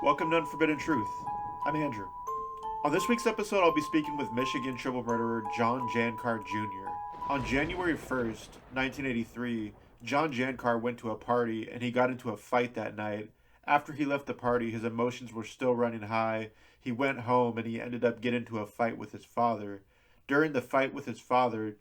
Welcome to Unforbidden Truth. I'm Andrew. On this week's episode, I'll be speaking with Michigan triple murderer John Jancar Jr. On January 1st, 1983, John Jancar went to a party and he got into a fight that night. After he left the party, his emotions were still running high. He went home and he ended up getting into a fight with his father. During the fight with his father,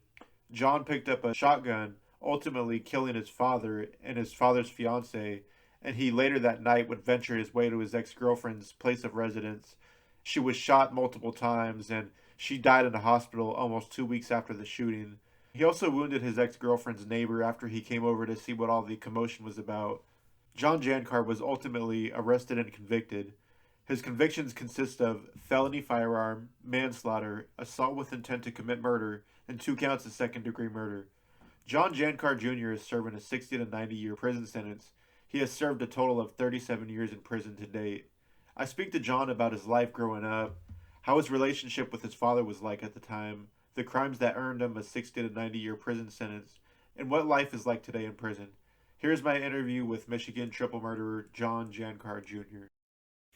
John picked up a shotgun, ultimately killing his father and his father's fiancé, and he later that night would venture his way to his ex girlfriend's place of residence. She was shot multiple times and she died in a hospital almost 2 weeks after the shooting. He also wounded his ex girlfriend's neighbor after he came over to see what all the commotion was about. John Jancar was ultimately arrested and convicted. His convictions consist of felony firearm, manslaughter, assault with intent to commit murder, and 2 counts of second degree murder. John Jancar Jr. is serving a 60 to 90-year prison sentence. He has served a total of 37 years in prison to date. I speak to John about his life growing up, how his relationship with his father was like at the time, the crimes that earned him a 60 to 90-year prison sentence, and what life is like today in prison. Here's my interview with Michigan triple murderer John Jancar Jr.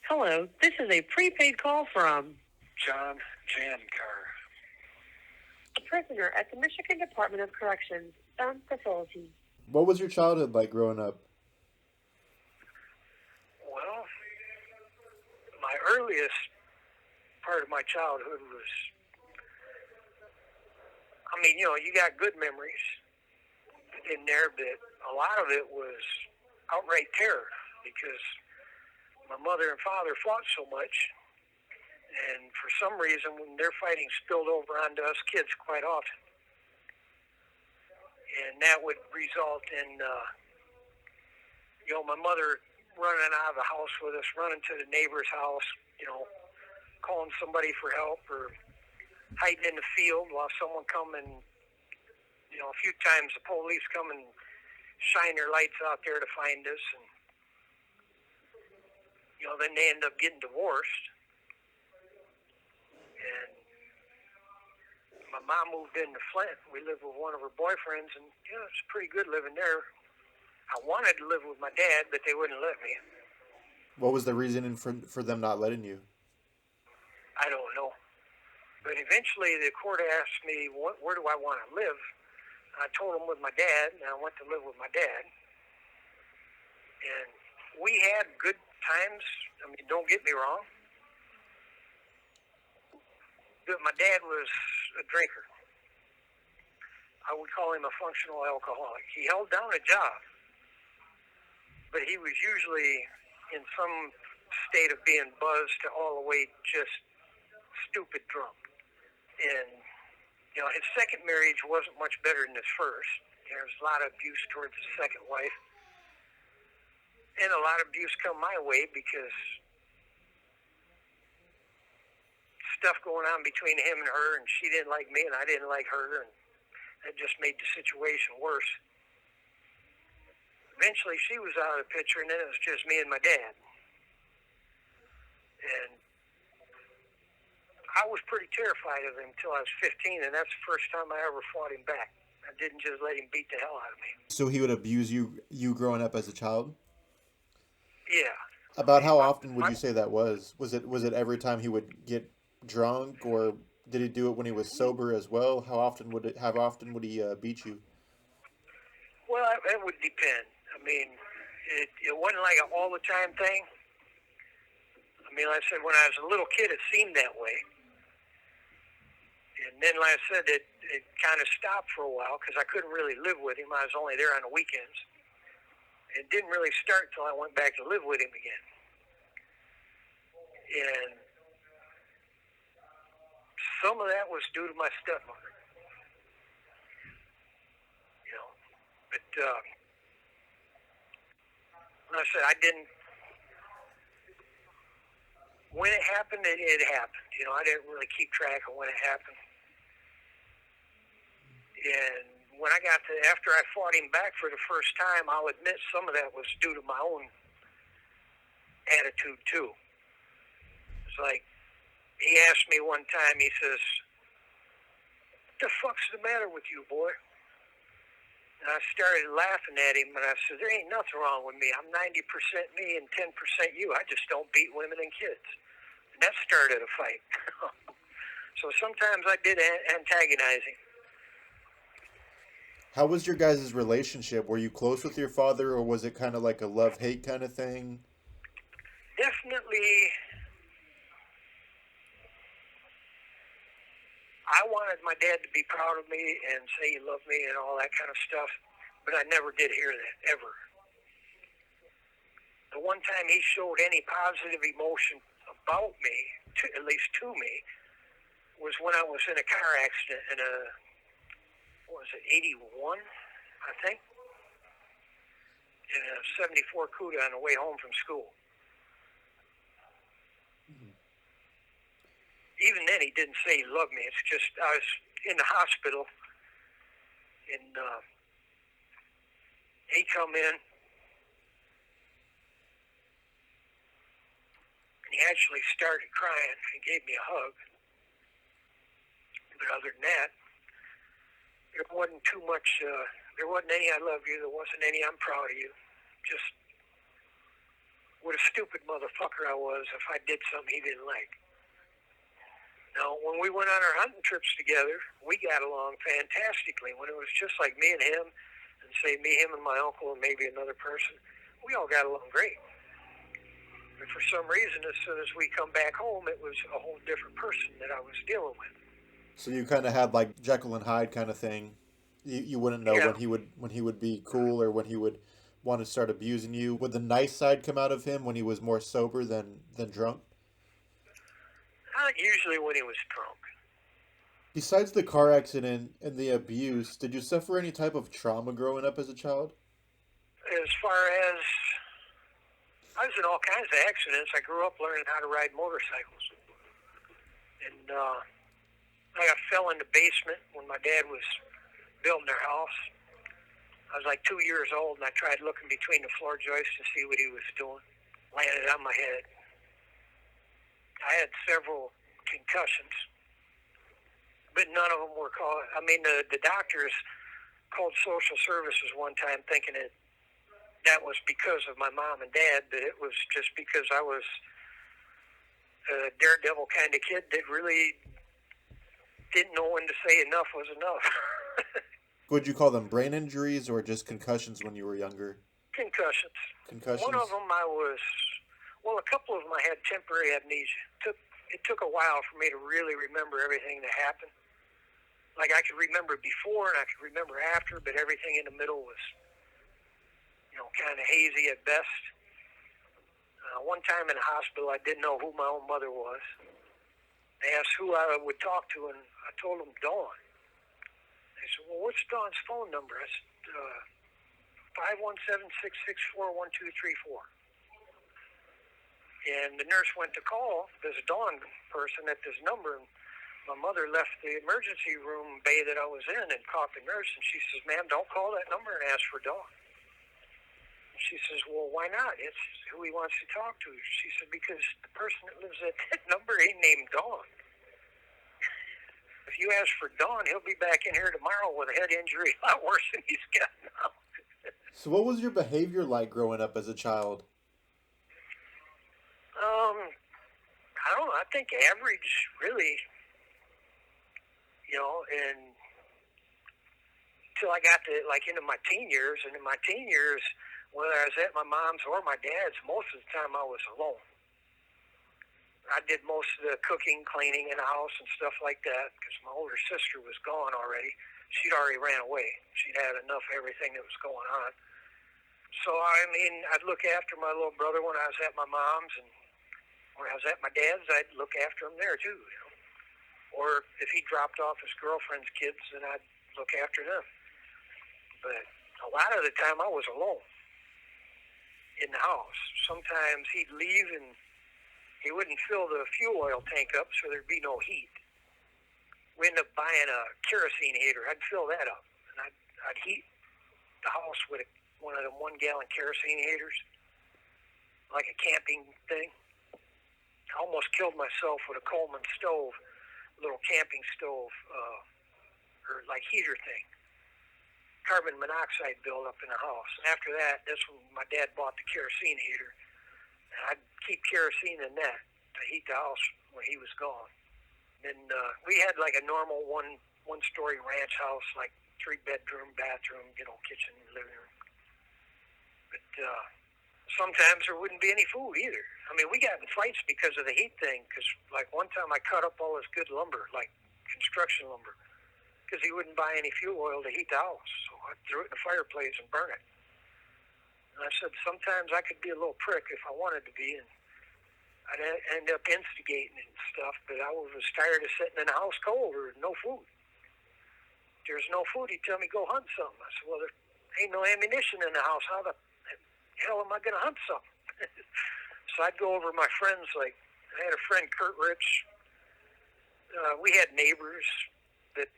Hello, this is a prepaid call from John Jancar. a prisoner at the Michigan Department of Corrections facility. What was your childhood like growing up? Well, my earliest part of my childhood was, you got good memories in there, but a lot of it was outright terror because my mother and father fought so much, and for some reason, when their fighting spilled over onto us kids quite often. And that would result in, my mother running out of the house with us, running to the neighbor's house, calling somebody for help or hiding in the field while someone come and, a few times the police come and shine their lights out there to find us. And, then they end up getting divorced. And my mom moved into Flint. We lived with one of her boyfriends, and, it's pretty good living there. I wanted to live with my dad, but they wouldn't let me. What was the reasoning for them not letting you? I don't know. But eventually the court asked me, where do I want to live? I told them with my dad, and I went to live with my dad. And we had good times. I mean, don't get me wrong. But my dad was a drinker. I would call him a functional alcoholic. He held down a job, but he was usually in some state of being buzzed to all the way just stupid drunk. And, his second marriage wasn't much better than his first. There was a lot of abuse towards his second wife. And a lot of abuse come my way because stuff going on between him and her, and she didn't like me and I didn't like her, and that just made the situation worse. Eventually she was out of the picture, and then it was just me and my dad. And I was pretty terrified of him until I was 15, and that's the first time I ever fought him back. I didn't just let him beat the hell out of me. So he would abuse you growing up as a child? Yeah. About how often would you say that was? Was it every time he would get drunk, or did he do it when he was sober as well? How often would he beat you? Well, it would depend. I mean, it wasn't like an all the time thing. I mean, like I said, when I was a little kid, it seemed that way. And then, like I said, it kind of stopped for a while because I couldn't really live with him. I was only there on the weekends. It didn't really start until I went back to live with him again. And some of that was due to my stepmother. But like I said, I didn't. When it happened, it happened. I didn't really keep track of when it happened. And when I got to, after I fought him back for the first time, I'll admit some of that was due to my own attitude too. It's like, he asked me one time, he says, "What the fuck's the matter with you, boy?" And I started laughing at him, and I said, there ain't nothing wrong with me. I'm 90% me and 10% you. I just don't beat women and kids. And that started a fight. So sometimes I did antagonize him. How was your guys' relationship? Were you close with your father, or was it kind of like a love-hate kind of thing? Definitely, I wanted my dad to be proud of me and say he loved me and all that kind of stuff, but I never did hear that, ever. The one time he showed any positive emotion about me, at least to me, was when I was in a car accident in a, what was it, 81, I think, in a 74 Cuda on the way home from school. Even then, he didn't say he loved me. It's just I was in the hospital, and he come in, and he actually started crying and gave me a hug. But other than that, there wasn't too much, there wasn't any I love you, there wasn't any I'm proud of you. Just what a stupid motherfucker I was if I did something he didn't like. Now, when we went on our hunting trips together, we got along fantastically. When it was just like me and him, and say me, him, and my uncle, and maybe another person, we all got along great. But for some reason, as soon as we come back home, it was a whole different person that I was dealing with. So you kind of had like Jekyll and Hyde kind of thing. You wouldn't know Yeah. when he would be cool or when he would want to start abusing you. Would the nice side come out of him when he was more sober than drunk? Not usually when he was drunk. Besides the car accident and the abuse, did you suffer any type of trauma growing up as a child? As far as, I was in all kinds of accidents. I grew up learning how to ride motorcycles. And I fell in the basement when my dad was building their house. I was like 2 years old, and I tried looking between the floor joists to see what he was doing. Landed on my head. I had several concussions, but none of them were called. I mean, the doctors called social services one time thinking that was because of my mom and dad, but it was just because I was a daredevil kind of kid that really didn't know when to say enough was enough. Would you call them brain injuries or just concussions when you were younger? Concussions. Concussions? One of them a couple of them I had temporary amnesia. It took a while for me to really remember everything that happened. Like I could remember before and I could remember after, but everything in the middle was, kind of hazy at best. One time in the hospital, I didn't know who my own mother was. They asked who I would talk to, and I told them Dawn. They said, well, what's Dawn's phone number? I said, 517-664-1234. And the nurse went to call this Dawn person at this number, and my mother left the emergency room bay that I was in and caught the nurse, and she says, ma'am, don't call that number and ask for Dawn. She says, well, why not? It's who he wants to talk to. She said, because the person that lives at that number ain't named Dawn. If you ask for Dawn, he'll be back in here tomorrow with a head injury a lot worse than he's got now. So what was your behavior like growing up as a child? I don't know. I think average, really, and until I got to, into my teen years. And in my teen years, whether I was at my mom's or my dad's, most of the time I was alone. I did most of the cooking, cleaning in the house and stuff like that because my older sister was gone already. She'd already ran away. She'd had enough of everything that was going on. So, I'd look after my little brother when I was at my mom's, and when I was at my dad's, I'd look after him there too. Or if he dropped off his girlfriend's kids, then I'd look after them. But a lot of the time I was alone in the house. Sometimes he'd leave and he wouldn't fill the fuel oil tank up, so there'd be no heat. We ended up buying a kerosene heater. I'd fill that up, and I'd heat the house with one of them 1-gallon kerosene heaters, like a camping thing. I almost killed myself with a Coleman stove, a little camping stove, or like heater thing. carbon monoxide buildup in the house. After that, that's when my dad bought the kerosene heater. And I'd keep kerosene in that to heat the house when he was gone. And we had like a normal one-story ranch house, like 3-bedroom, bathroom, kitchen, living room. But sometimes there wouldn't be any food either. I mean, we got in fights because of the heat thing. Because like one time I cut up all this good lumber, like construction lumber, because he wouldn't buy any fuel oil to heat the house. So I threw it in the fireplace and burned it. And I said sometimes I could be a little prick if I wanted to be, and I'd end up instigating and stuff, but I was tired of sitting in the house cold or no food. If there's no food, he'd tell me, go hunt something. I said, well, there ain't no ammunition in the house. How the hell am I going to hunt something? So I'd go over my friends, like I had a friend, Kurt Rich. We had neighbors that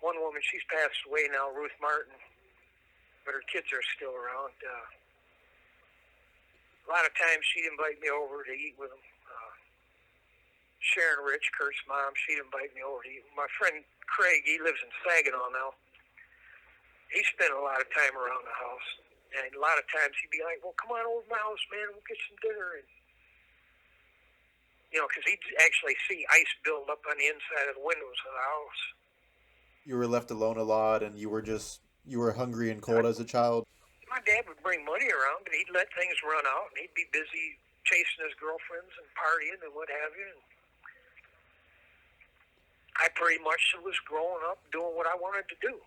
one woman, she's passed away now, Ruth Martin, but her kids are still around. A lot of times she'd invite me over to eat with them. Sharon Rich, Kurt's mom, she'd invite me over to eat. My friend Craig, he lives in Saginaw now. He spent a lot of time around the house. And a lot of times he'd be like, well, come on over to my house, man, we'll get some dinner. And because he'd actually see ice build up on the inside of the windows of the house. You were left alone a lot, and you were hungry and cold as a child. My dad would bring money around, but he'd let things run out, and he'd be busy chasing his girlfriends and partying and what have you. And I pretty much was growing up doing what I wanted to do.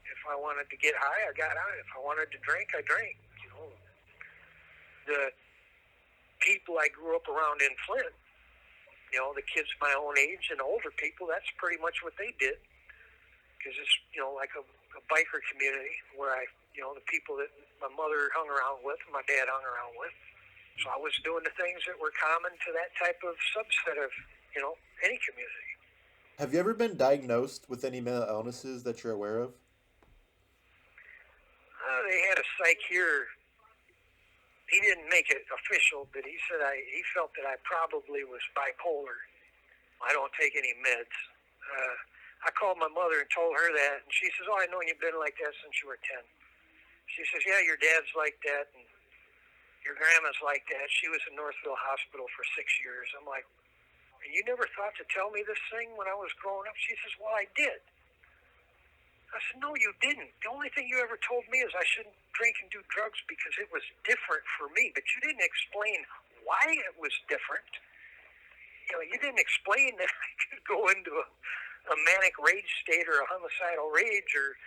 If I wanted to get high, I got high. If I wanted to drink, I drank. The people I grew up around in Flint, the kids my own age and older people, that's pretty much what they did. Because it's, like a biker community where the people that my mother hung around with and my dad hung around with. So I was doing the things that were common to that type of subset of, any community. Have you ever been diagnosed with any mental illnesses that you're aware of? They had a psych here. He didn't make it official, but he said he felt that I probably was bipolar. I don't take any meds. I called my mother and told her that, and she says, oh, I know you've been like that since you were 10. She says, yeah, your dad's like that, and your grandma's like that. She was in Northville Hospital for 6 years. I'm like, and you never thought to tell me this thing when I was growing up? She says, well, I did. I said, no, you didn't. The only thing you ever told me is I shouldn't drink and do drugs because it was different for me, but you didn't explain why it was different. You didn't explain that I could go into a manic rage state or a homicidal rage or,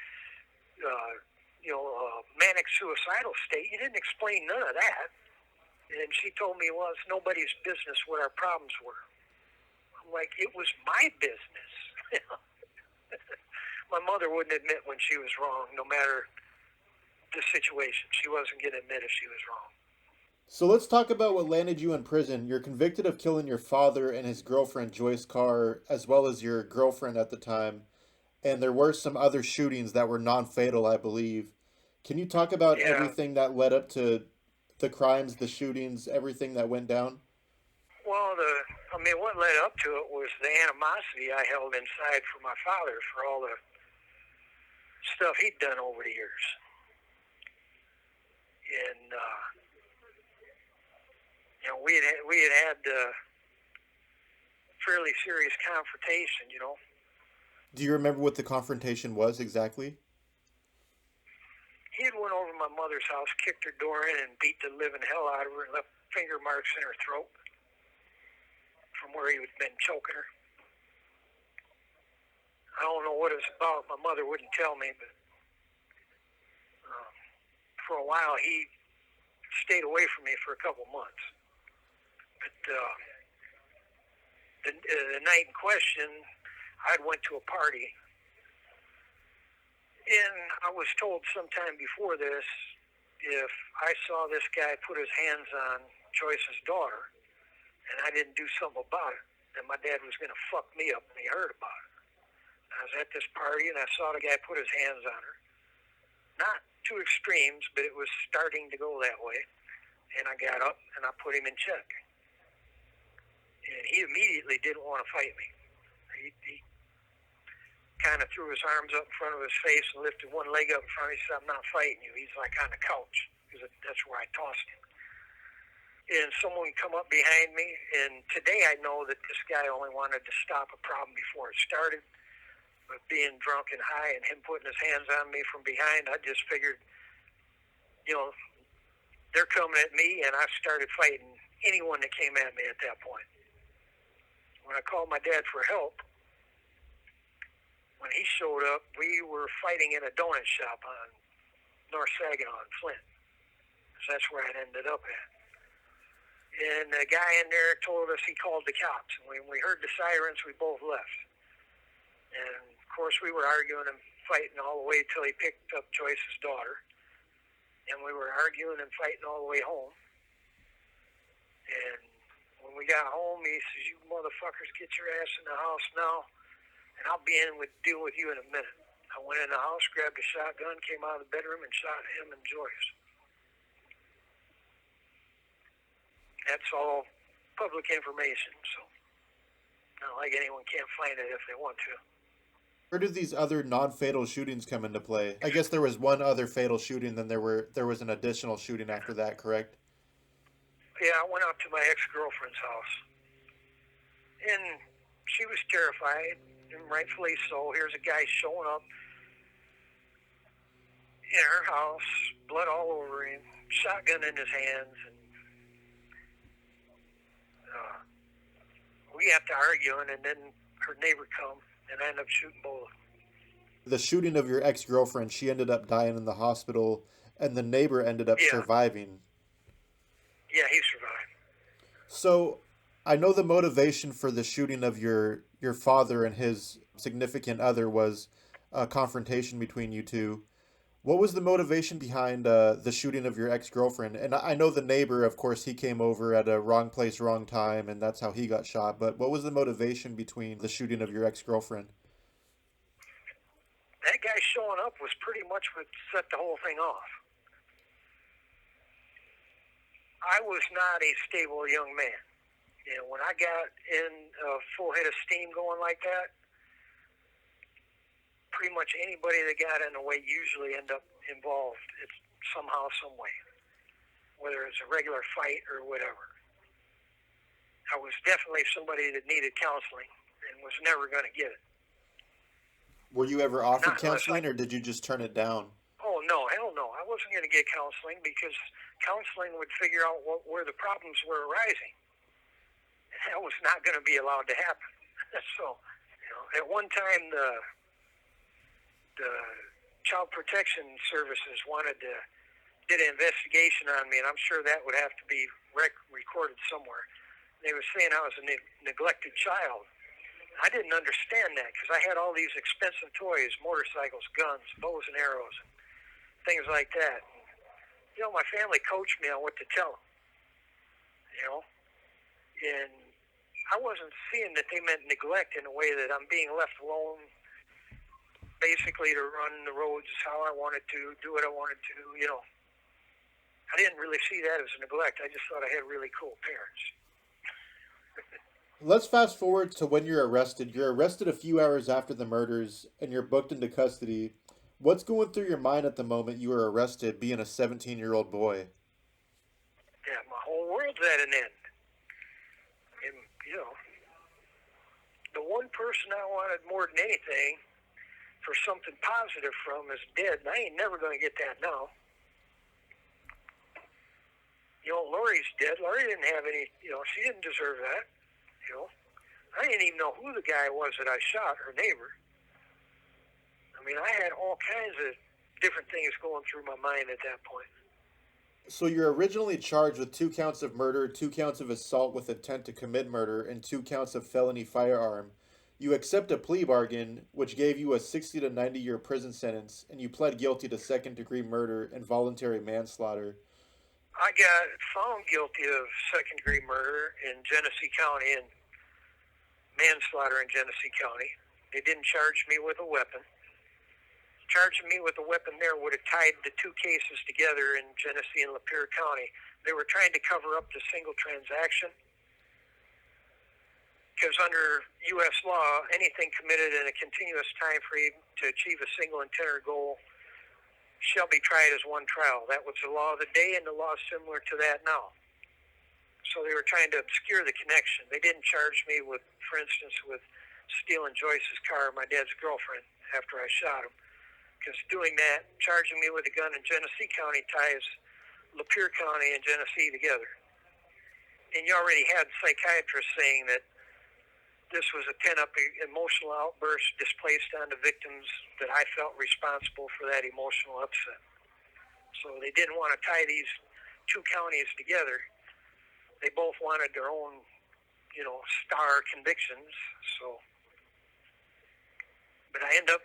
a manic suicidal state. You didn't explain none of that. And she told me, well, it's nobody's business what our problems were. I'm like, it was my business. My mother wouldn't admit when she was wrong, no matter the situation. She wasn't going to admit if she was wrong. So let's talk about what landed you in prison. You're convicted of killing your father and his girlfriend, Joyce Carr, as well as your girlfriend at the time. And there were some other shootings that were non-fatal, I believe. Can you talk about everything that led up to the crimes, the shootings, everything that went down? Well, what led up to it was the animosity I held inside for my father for all the stuff he'd done over the years. And, we had fairly serious confrontation, Do you remember what the confrontation was exactly? He had went over to my mother's house, kicked her door in, and beat the living hell out of her and left finger marks in her throat from where he had been choking her. I don't know what it was about. My mother wouldn't tell me, but for a while he stayed away from me for a couple months. But the night in question, I went to a party, and I was told sometime before this, if I saw this guy put his hands on Joyce's daughter, and I didn't do something about it, then my dad was going to fuck me up when he heard about it. I was at this party, and I saw the guy put his hands on her. Not to extremes, but it was starting to go that way. And I got up, and I put him in check. And he immediately didn't want to fight me. kind of threw his arms up in front of his face and lifted one leg up in front of me. He said, "I'm not fighting you." He's like on the couch, because that's where I tossed him. And someone come up behind me, and today I know that this guy only wanted to stop a problem before it started. But being drunk and high and him putting his hands on me from behind, I just figured, they're coming at me, and I started fighting anyone that came at me at that point. When I called my dad for help, when he showed up, we were fighting in a donut shop on North Saginaw in Flint. So that's where I ended up at. And the guy in there told us he called the cops. And when we heard the sirens, we both left. And, of course, we were arguing and fighting all the way till he picked up Joyce's daughter. And we were arguing and fighting all the way home. And when we got home, he says, "You motherfuckers, get your ass in the house now, and I'll be in with deal with you in a minute." I went in the house, grabbed a shotgun, came out of the bedroom, and shot him and Joyce. That's all public information, so not like anyone can't find it if they want to. Where did these other non-fatal shootings come into play? I guess there was one other fatal shooting, then there was an additional shooting after that, correct? Yeah, I went out to my ex-girlfriend's house, and she was terrified, and rightfully so. Here's a guy showing up in her house, blood all over him, shotgun in his hands, and we got to arguing, and then her neighbor come, and I ended up shooting both. The shooting of your ex-girlfriend, she ended up dying in the hospital, and the neighbor ended up surviving. Yeah, he survived. So, I know the motivation for the shooting of your father and his significant other was a confrontation between you two. What was the motivation behind the shooting of your ex-girlfriend? And I know the neighbor, of course, he came over at a wrong place, wrong time, and that's how he got shot. But what was the motivation between the shooting of your ex-girlfriend? That guy showing up was pretty much what set the whole thing off. I was not a stable young man. And when I got in a full head of steam going like that, pretty much anybody that got in the way usually end up involved. It's somehow, some way, whether it's a regular fight or whatever. I was definitely somebody that needed counseling and was never going to get it. Were you ever offered counseling, or did you just turn it down? Oh, no, hell no. I wasn't going to get counseling because counseling would figure out where the problems were arising. That was not going to be allowed to happen. So, at one time, the Child Protection Services did an investigation on me, and I'm sure that would have to be recorded somewhere. They were saying I was a neglected child. I didn't understand that because I had all these expensive toys, motorcycles, guns, bows and arrows, and things like that. My family coached me on what to tell them, and I wasn't seeing that they meant neglect in a way that I'm being left alone basically to run the roads how I wanted to, do what I wanted to, I didn't really see that as a neglect. I just thought I had really cool parents. Let's fast forward to when you're arrested. You're arrested a few hours after the murders, and you're booked into custody. What's going through your mind at the moment you were arrested, being a 17-year-old boy? Yeah, my whole world's at an end. And, the one person I wanted more than anything for something positive from is dead, and I ain't never going to get that now. Lori's dead. Lori didn't have any, she didn't deserve that. I didn't even know who the guy was that I shot, her neighbor. I mean, I had all kinds of different things going through my mind at that point. So you're originally charged with 2 counts of murder, 2 counts of assault with intent to commit murder, and 2 counts of felony firearm. You accept a plea bargain, which gave you a 60 to 90-year prison sentence, and you pled guilty to second-degree murder and voluntary manslaughter. I got found guilty of second-degree murder in Genesee County and manslaughter in Genesee County. They didn't charge me with a weapon. Charging me with a weapon there would have tied the 2 cases together in Genesee and Lapeer County. They were trying to cover up the single transaction. because under U.S. law, anything committed in a continuous time frame to achieve a single intent or goal shall be tried as one trial. That was the law of the day, and the law is similar to that now. So they were trying to obscure the connection. They didn't charge me with, for instance, with stealing Joyce's car, my dad's girlfriend, after I shot him. Because doing that, charging me with a gun in Genesee County ties Lapeer County and Genesee together. And you already had psychiatrists saying that this was a pent-up emotional outburst displaced on the victims, that I felt responsible for that emotional upset. So they didn't want to tie these two counties together. They both wanted their own, star convictions. So, but I ended up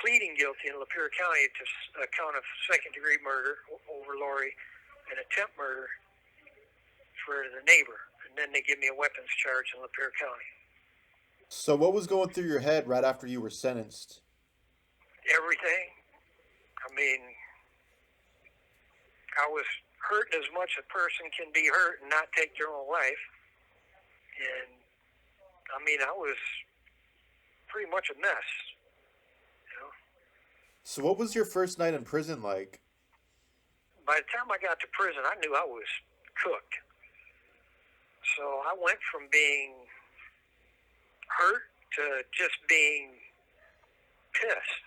pleading guilty in Lapeer County to a count of second-degree murder over Lori and attempt murder for the neighbor. And then they give me a weapons charge in Lapeer County. So what was going through your head right after you were sentenced? Everything. I mean, I was hurting as much a person can be hurt and not take their own life. And, I mean, I was pretty much a mess. So what was your first night in prison like? By the time I got to prison, I knew I was cooked. So I went from being hurt to just being pissed.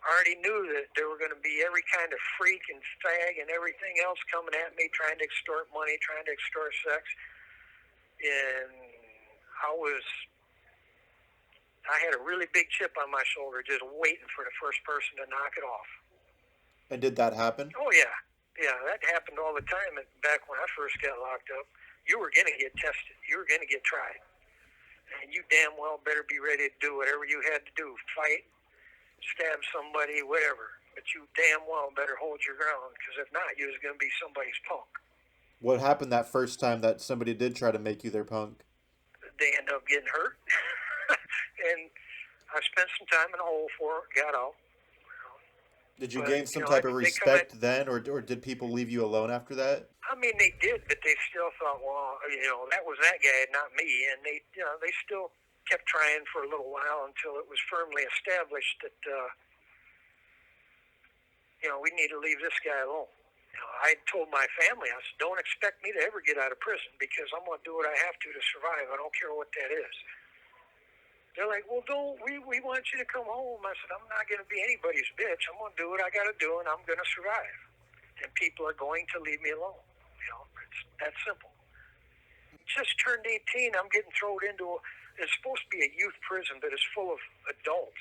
I already knew that there were going to be every kind of freak and fag and everything else coming at me, trying to extort money, trying to extort sex. And I had a really big chip on my shoulder just waiting for the first person to knock it off. And did that happen? Oh, yeah. Yeah, that happened all the time back when I first got locked up. You were going to get tested. You were going to get tried. And you damn well better be ready to do whatever you had to do. Fight, stab somebody, whatever. But you damn well better hold your ground, because if not, you was going to be somebody's punk. What happened that first time that somebody did try to make you their punk? They end up getting hurt. And I spent some time in a hole for it, got out. Did you gain some type of respect then, or did people leave you alone after that? I mean, they did, but they still thought, well, that was that guy, not me. And they still kept trying for a little while until it was firmly established that, we need to leave this guy alone. I told my family, I said, don't expect me to ever get out of prison, because I'm going to do what I have to survive. I don't care what that is. They're like, well, we want you to come home. I said, I'm not going to be anybody's bitch. I'm going to do what I got to do, and I'm going to survive. And people are going to leave me alone. It's that simple. Just turned 18. I'm getting thrown into it's supposed to be a youth prison, but it's full of adults.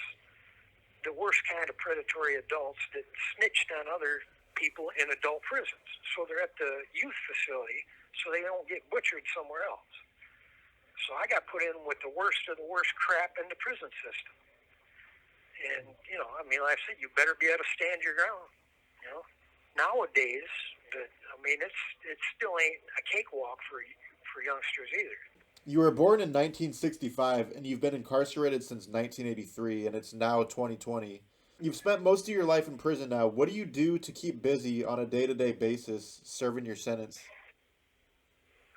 The worst kind of predatory adults that snitched on other people in adult prisons. So they're at the youth facility so they don't get butchered somewhere else. So I got put in with the worst of the worst crap in the prison system. And, like I said, you better be able to stand your ground. Nowadays, it still ain't a cakewalk for youngsters either. You were born in 1965, and you've been incarcerated since 1983, and it's now 2020. You've spent most of your life in prison now. What do you do to keep busy on a day-to-day basis serving your sentence?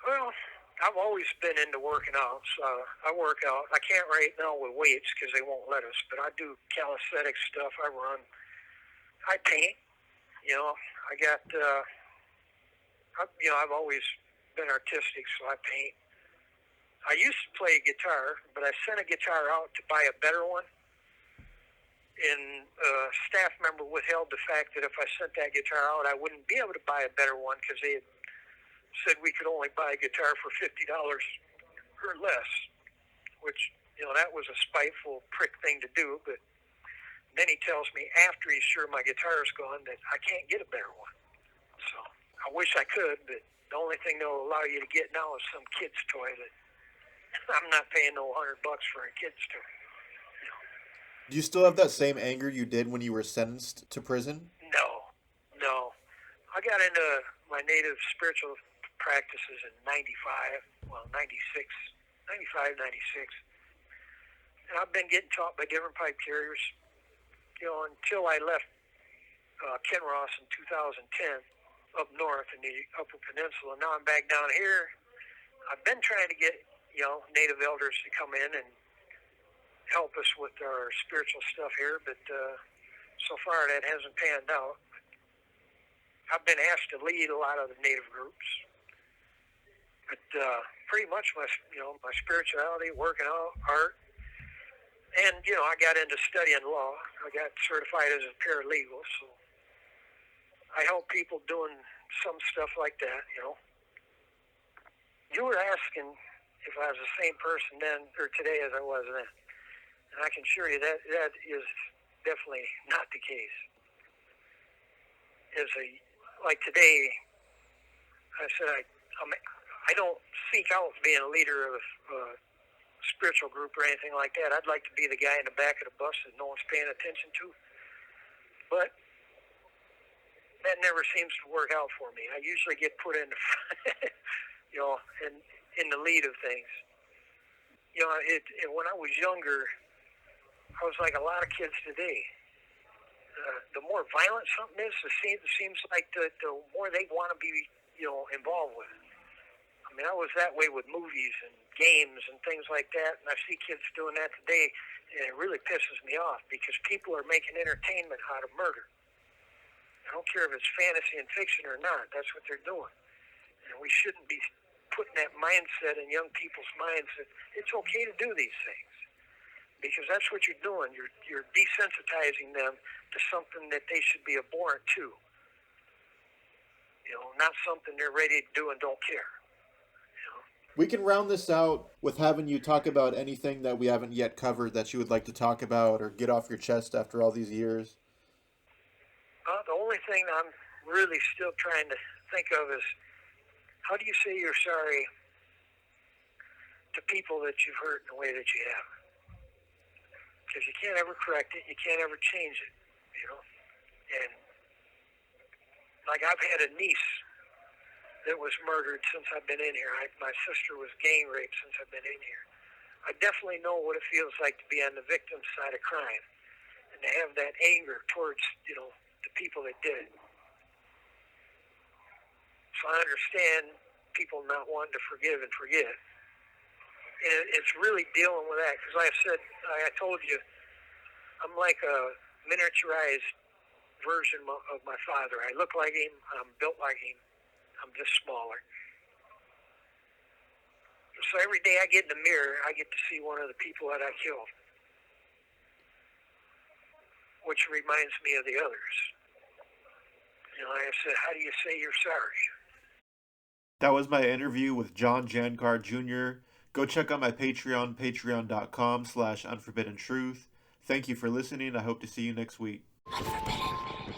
Well, I've always been into working out, so I work out. I can't right now with weights because they won't let us, but I do calisthenics stuff. I run. I paint. I've always been artistic, so I paint. I used to play guitar, but I sent a guitar out to buy a better one, and a staff member withheld the fact that if I sent that guitar out, I wouldn't be able to buy a better one because they had said we could only buy a guitar for $50 or less, which, that was a spiteful prick thing to do. But then he tells me after he's sure my guitar is gone that I can't get a better one. So I wish I could, but the only thing they'll allow you to get now is some kid's toy that I'm not paying no $100 for a kid's toy. Do you still have that same anger you did when you were sentenced to prison? No. I got into my native spiritual practices in 95, 96. And I've been getting taught by different pipe carriers, until I left Kinross in 2010 up north in the Upper Peninsula. Now I'm back down here. I've been trying to get, native elders to come in and help us with our spiritual stuff here, but so far that hasn't panned out. I've been asked to lead a lot of the native groups, but pretty much my spirituality, working out, art, and I got into studying law. I got certified as a paralegal, so I help people doing some stuff like that. You were asking if I was the same person then or today as I was then, and I can assure you that is definitely not the case. Like today, I said I don't seek out being a leader of a spiritual group or anything like that. I'd like to be the guy in the back of the bus that no one's paying attention to, but that never seems to work out for me. I usually get put in the in the lead of things. When I was younger, I was like a lot of kids today. The more violent something is, it seems like the more they want to be, involved with it. I mean, I was that way with movies and games and things like that, and I see kids doing that today, and it really pisses me off because people are making entertainment out of murder. I don't care if it's fantasy and fiction or not. That's what they're doing. And we shouldn't be putting that mindset in young people's minds that it's okay to do these things. Because that's what you're doing. You're desensitizing them to something that they should be abhorrent to. Not something they're ready to do and don't care. We can round this out with having you talk about anything that we haven't yet covered that you would like to talk about or get off your chest after all these years. The only thing I'm really still trying to think of is how do you say you're sorry to people that you've hurt in the way that you have? Because you can't ever correct it, you can't ever change it, And like I've had a niece that was murdered since I've been in here. My sister was gang raped since I've been in here. I definitely know what it feels like to be on the victim's side of crime and to have that anger towards, the people that did it. So I understand people not wanting to forgive and forget. And it's really dealing with that because like I told you, I'm like a miniaturized version of my father. I look like him. I'm built like him. I'm just smaller. So every day I get in the mirror, I get to see one of the people that I killed, which reminds me of the others. Like I said, how do you say you're sorry? That was my interview with John Jancar Jr. Go check out my Patreon, patreon.com/unforbidden truth. Thank you for listening. I hope to see you next week. Unforbidden.